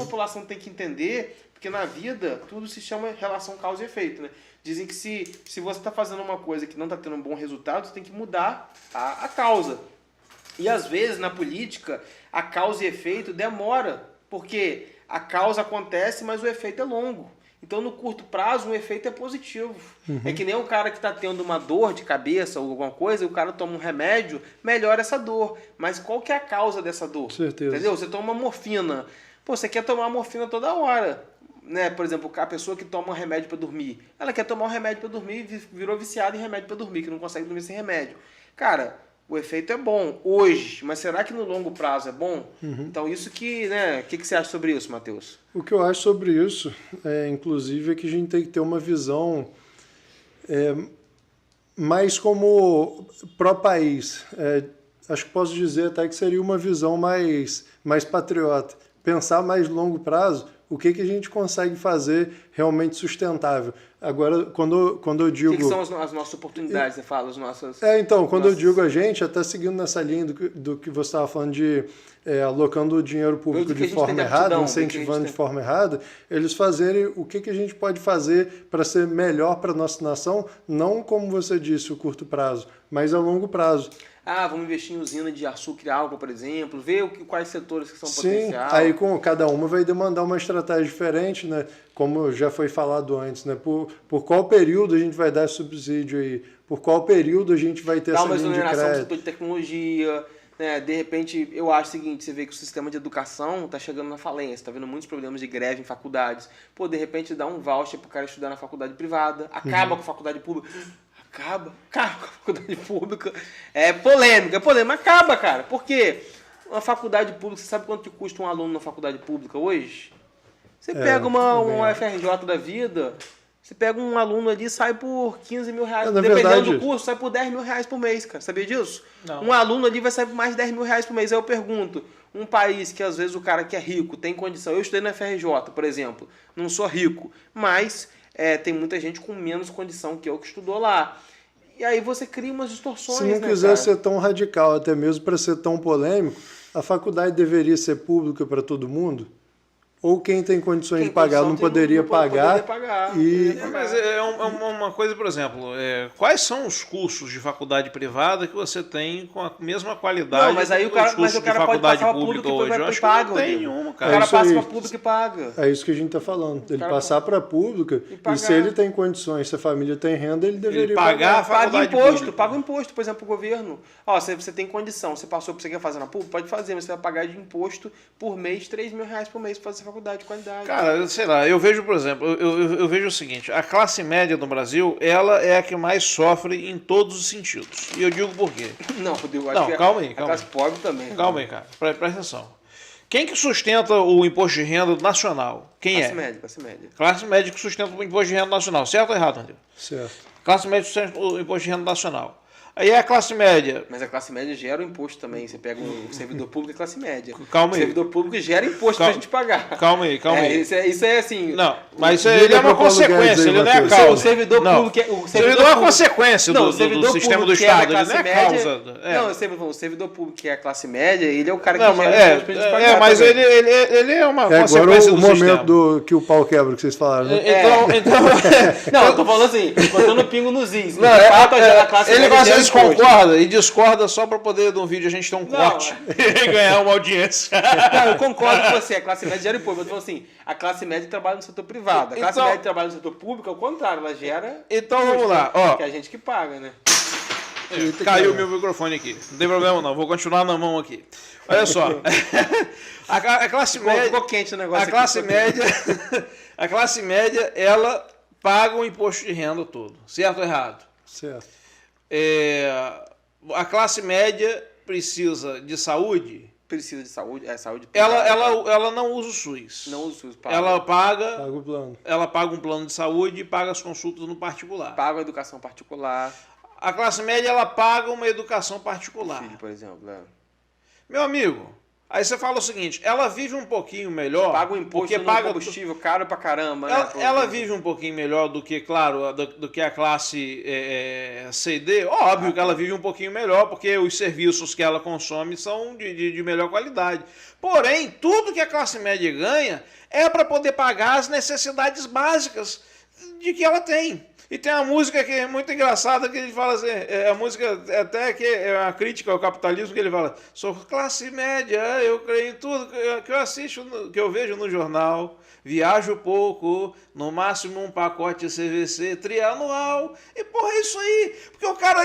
população tem que entender, porque na vida tudo se chama relação causa e efeito, né? Dizem que se você está fazendo uma coisa que não está tendo um bom resultado, você tem que mudar a causa. E às vezes na política a causa e efeito demora, porque a causa acontece, mas o efeito é longo. Então, no curto prazo, o efeito é positivo. É que nem o cara que está tendo uma dor de cabeça ou alguma coisa, e o cara toma um remédio, melhora essa dor. Mas qual que é a causa dessa dor? Certeza. Entendeu? Você toma morfina. Pô, você quer tomar morfina toda hora. Né? Por exemplo, a pessoa que toma um remédio para dormir. Ela quer tomar um remédio para dormir e virou viciada em remédio para dormir, que não consegue dormir sem remédio. Cara, o efeito é bom hoje, mas será que no longo prazo é bom? Então isso que, né? O que você acha sobre isso, Matheus? O que eu acho sobre isso, inclusive, é que a gente tem que ter uma visão mais como pró-país. Acho que posso dizer até que seria uma visão mais patriota. Pensar mais longo prazo, o que a gente consegue fazer realmente sustentável. Agora, quando eu digo... O que são as nossas oportunidades, você fala? As nossas... Então, quando eu digo a gente, até seguindo nessa linha do que você estava falando de alocando o dinheiro público de forma errada, incentivando de forma errada, eles fazerem o que a gente pode fazer para ser melhor para a nossa nação, não, como você disse, o curto prazo, mas a longo prazo. Vamos investir em usina de açúcar e álcool, por exemplo, ver quais setores que são potenciais. Aí cada uma vai demandar uma estratégia diferente, né? Como já foi falado antes, né? Por qual período a gente vai dar subsídio aí? Por qual período a gente vai ter essa linha de crédito? Dá uma exoneração do setor de tecnologia, né? De repente, eu acho o seguinte, você vê que o sistema de educação está chegando na falência, está vendo muitos problemas de greve em faculdades. Pô, de repente dá um voucher para o cara estudar na faculdade privada, acaba com a faculdade pública. Acaba com a faculdade pública. É polêmica, acaba, cara. Por quê? Uma faculdade pública, você sabe quanto que custa um aluno na faculdade pública hoje? Você pega uma FRJ da vida, você pega um aluno ali e sai por 15 mil reais. Dependendo do curso, sai por 10 mil reais por mês, cara. Sabia disso? Não. Um aluno ali vai sair por mais de 10 mil reais por mês. Aí eu pergunto, um país que às vezes o cara que é rico tem condição... Eu estudei na FRJ, por exemplo. Não sou rico, mas... tem muita gente com menos condição que eu que estudou lá. E aí você cria umas distorções, Se não quiser ser tão radical, até mesmo para ser tão polêmico, a faculdade deveria ser pública para todo mundo? Ou quem tem condições de pagar não poderia pagar? Mas é uma coisa, por exemplo, quais são os cursos de faculdade privada que você tem com a mesma qualidade? Não, mas aí o cara pode passar para público e paga. Não tem nenhuma, cara. O cara passa para público e paga. É isso que a gente está falando. Ele passar para pública e se ele tem condições, se a família tem renda, ele deveria pagar. Paga o imposto, por exemplo, o governo. Você tem condição, você passou para você quer fazer na pública, pode fazer, mas você vai pagar de imposto por mês 3 mil reais por mês para fazer faculdade de qualidade. Cara, sei lá, eu vejo, por exemplo, eu vejo o seguinte, a classe média no Brasil, ela é a que mais sofre em todos os sentidos. E eu digo por quê. Calma aí. A classe pobre também. Calma aí, cara. Presta atenção. Quem que sustenta o imposto de renda nacional? Quem classe média. Classe média que sustenta o imposto de renda nacional. Certo ou errado, André? Certo. Classe média sustenta o imposto de renda nacional. Aí é a classe média. Mas a classe média gera o imposto também. Você pega um servidor público e classe média. Calma aí. O servidor público gera imposto pra gente pagar. Calma aí. Isso é assim... Não, mas ele é uma consequência, ele não é a causa. O servidor público... O servidor é uma consequência do sistema do Estado, ele não é a causa. O servidor público que é a classe média, ele é o cara que gera imposto pra gente pagar. Mas ele é uma consequência do sistema. Agora o momento que o pau quebra, que vocês falaram, né? Não, eu tô falando assim, botando pingo nos is. Ele às vezes concorda e discorda só para poder, no vídeo, a gente ter um corte e ganhar uma audiência. Não, eu concordo com você, a classe média gera imposto. Eu tô falando assim, a classe média trabalha no setor privado. A classe média trabalha no setor público, ao contrário, ela gera... Então vamos lá, que é a gente que paga, né? Caiu meu microfone aqui. Não tem problema não, vou continuar na mão aqui. Olha só, a classe média... Ficou quente o negócio A classe média, ela paga o imposto de renda todo. Certo ou errado? Certo. A classe média precisa de saúde? Precisa de saúde, saúde privada. Ela não usa o SUS. Não usa o SUS. Paga. Ela paga o plano. Ela paga um plano de saúde e paga as consultas no particular. Paga a educação particular. A classe média, ela paga uma educação particular. Filho, por exemplo. Meu amigo, Aí você fala o seguinte, ela vive um pouquinho melhor... Paga o imposto no combustível caro pra caramba. Ela vive um pouquinho melhor do que, claro, do que a classe C e D. Óbvio que ela vive um pouquinho melhor, porque os serviços que ela consome são de melhor qualidade. Porém, tudo que a classe média ganha é para poder pagar as necessidades básicas de que ela tem. E tem uma música que é muito engraçada, que ele fala assim, a música até que é uma crítica ao capitalismo, que ele fala, sou classe média, eu creio em tudo que eu assisto, que eu vejo no jornal, viajo pouco, no máximo um pacote CVC trianual, e porra, é isso aí, porque o cara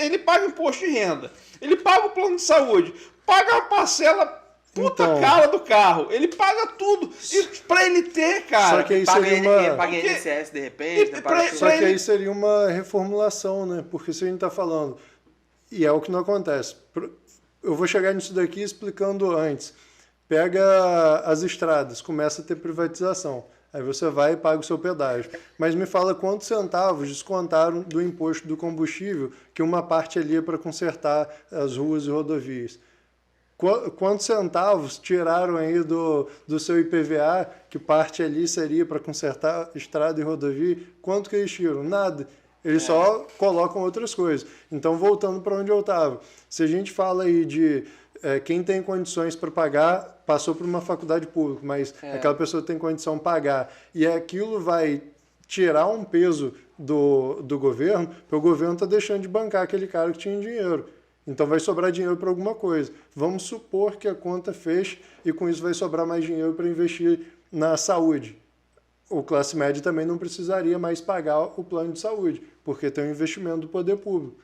ele paga imposto de renda, ele paga o plano de saúde, paga a parcela cara do carro. Ele paga tudo. E pra ele ter, cara... Só que aí seria paga INSS de repente. Só que aí seria uma reformulação, né? Porque se a gente tá falando... E é o que não acontece. Eu vou chegar nisso daqui explicando antes. Pega as estradas, começa a ter privatização. Aí você vai e paga o seu pedágio. Mas me fala quantos centavos descontaram do imposto do combustível, que uma parte ali é para consertar as ruas e rodovias. Quantos centavos tiraram aí do seu IPVA, que parte ali seria para consertar estrada e rodovia? Quanto que eles tiram? Nada. Eles só colocam outras coisas. Então, voltando para onde eu estava. Se a gente fala aí de quem tem condições para pagar, passou por uma faculdade pública, mas aquela pessoa tem condição de pagar, e aquilo vai tirar um peso do governo, porque o governo está deixando de bancar aquele cara que tinha dinheiro. Então vai sobrar dinheiro para alguma coisa. Vamos supor que a conta feche e com isso vai sobrar mais dinheiro para investir na saúde. O classe média também não precisaria mais pagar o plano de saúde, porque tem um investimento do poder público.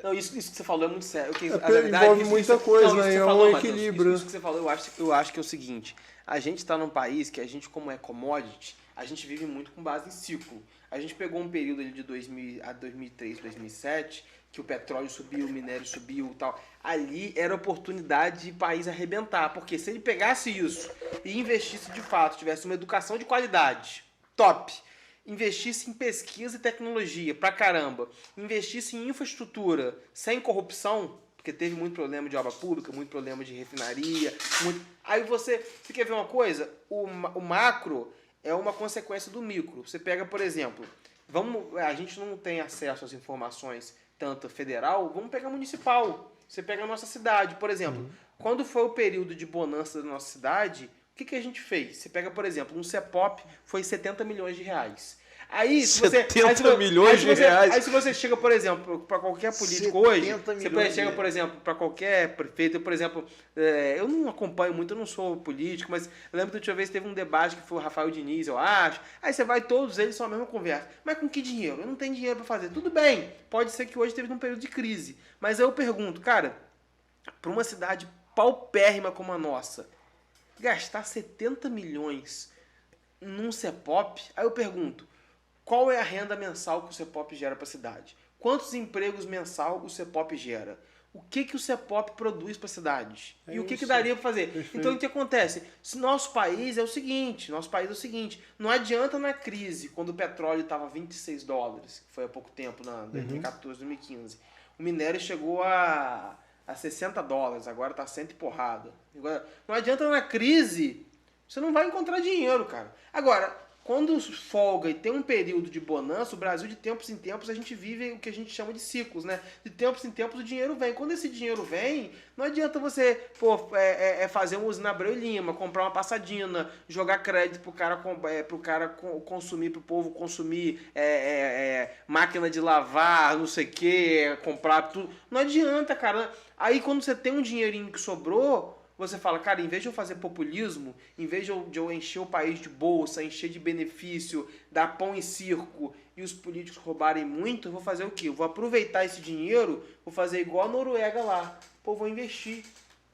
Não, isso que você falou é muito sério. Envolve muita coisa, né? É um equilíbrio. Isso que você falou, eu acho que é o seguinte. A gente está num país que a gente, como é commodity, a gente vive muito com base em ciclo. A gente pegou um período ali de 2003, 2007... que o petróleo subiu, o minério subiu e tal. Ali era oportunidade de o país arrebentar. Porque se ele pegasse isso e investisse de fato, tivesse uma educação de qualidade, top, investisse em pesquisa e tecnologia, pra caramba, investisse em infraestrutura, sem corrupção, porque teve muito problema de obra pública, muito problema de refinaria, Aí você quer ver uma coisa? O macro é uma consequência do micro. Você pega, por exemplo, a gente não tem acesso às informações tanto federal, vamos pegar municipal. Você pega a nossa cidade, por exemplo. Quando foi o período de bonança da nossa cidade, o que a gente fez? Você pega, por exemplo, um CEPOP foi 70 milhões de reais. Aí, se você, 70 milhões de reais. Aí se você chega, por exemplo, para qualquer político hoje, você chega, por exemplo, para qualquer prefeito, por exemplo, eu não acompanho muito, eu não sou político, mas eu lembro que da última vez teve um debate que foi o Rafael Diniz, eu acho. Aí você vai, todos eles são a mesma conversa. Mas com que dinheiro? Eu não tenho dinheiro para fazer. Tudo bem, pode ser que hoje teve um período de crise. Mas eu pergunto, cara, para uma cidade paupérrima como a nossa, gastar 70 milhões num CEPOP, aí eu pergunto, qual é a renda mensal que o CEPOP gera para a cidade? Quantos empregos mensal o CEPOP gera? O que o CEPOP produz para a cidade? E o que daria para fazer? Perfeito. Então, o que acontece? Nosso país é o seguinte, não adianta na crise, quando o petróleo estava $26, que foi há pouco tempo, 2014, 2015, o minério chegou a $60, agora está 100 e porrada. Não adianta na crise, você não vai encontrar dinheiro, cara. Agora, quando folga e tem um período de bonança, o Brasil, de tempos em tempos, a gente vive o que a gente chama de ciclos, né? De tempos em tempos o dinheiro vem. Quando esse dinheiro vem, não adianta você fazer um usina Abreu e Lima, comprar uma passadina, jogar crédito pro cara consumir, pro povo consumir máquina de lavar, não sei o que, comprar tudo. Não adianta, cara. Aí quando você tem um dinheirinho que sobrou, você fala, cara, em vez de eu fazer populismo, em vez de eu encher o país de bolsa, encher de benefício, dar pão e circo e os políticos roubarem muito, eu vou fazer o quê? Eu vou aproveitar esse dinheiro, vou fazer igual a Noruega lá. Pô, vou investir.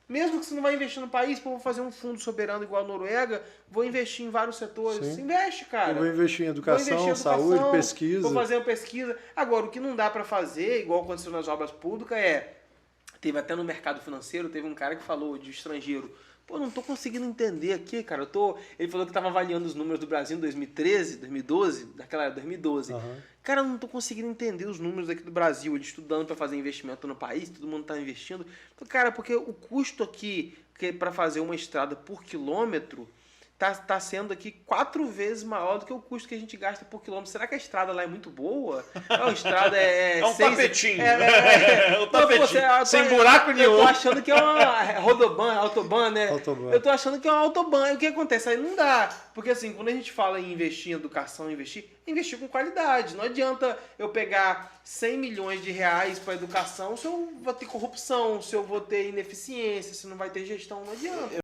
Mesmo que você não vai investir no país, pô, vou fazer um fundo soberano igual a Noruega, vou investir em vários setores. Sim. Investe, cara. Eu vou investir em educação, saúde, pesquisa. Vou fazer uma pesquisa. Agora, o que não dá para fazer, igual aconteceu nas obras públicas, teve até no mercado financeiro, teve um cara que falou de estrangeiro. Pô, não tô conseguindo entender aqui, cara. Ele falou que tava avaliando os números do Brasil em 2013, 2012, daquela era 2012. Cara, eu não tô conseguindo entender os números aqui do Brasil. Ele estudando para fazer investimento no país, todo mundo tá investindo. Então, cara, porque o custo aqui, porque para fazer uma estrada por quilômetro, tá sendo aqui 4 vezes maior do que o custo que a gente gasta por quilômetro. Será que a estrada lá é muito boa? A estrada é um tapetinho. Um tapetinho. Sem buraco nenhum. Eu tô achando que é uma autobahn, né? Autobahn. Eu tô achando que é uma autobahn. E o que acontece? Aí não dá. Porque assim, quando a gente fala em investir em educação, investir com qualidade. Não adianta eu pegar 100 milhões de reais para educação se eu vou ter corrupção, se eu vou ter ineficiência, se não vai ter gestão, não adianta.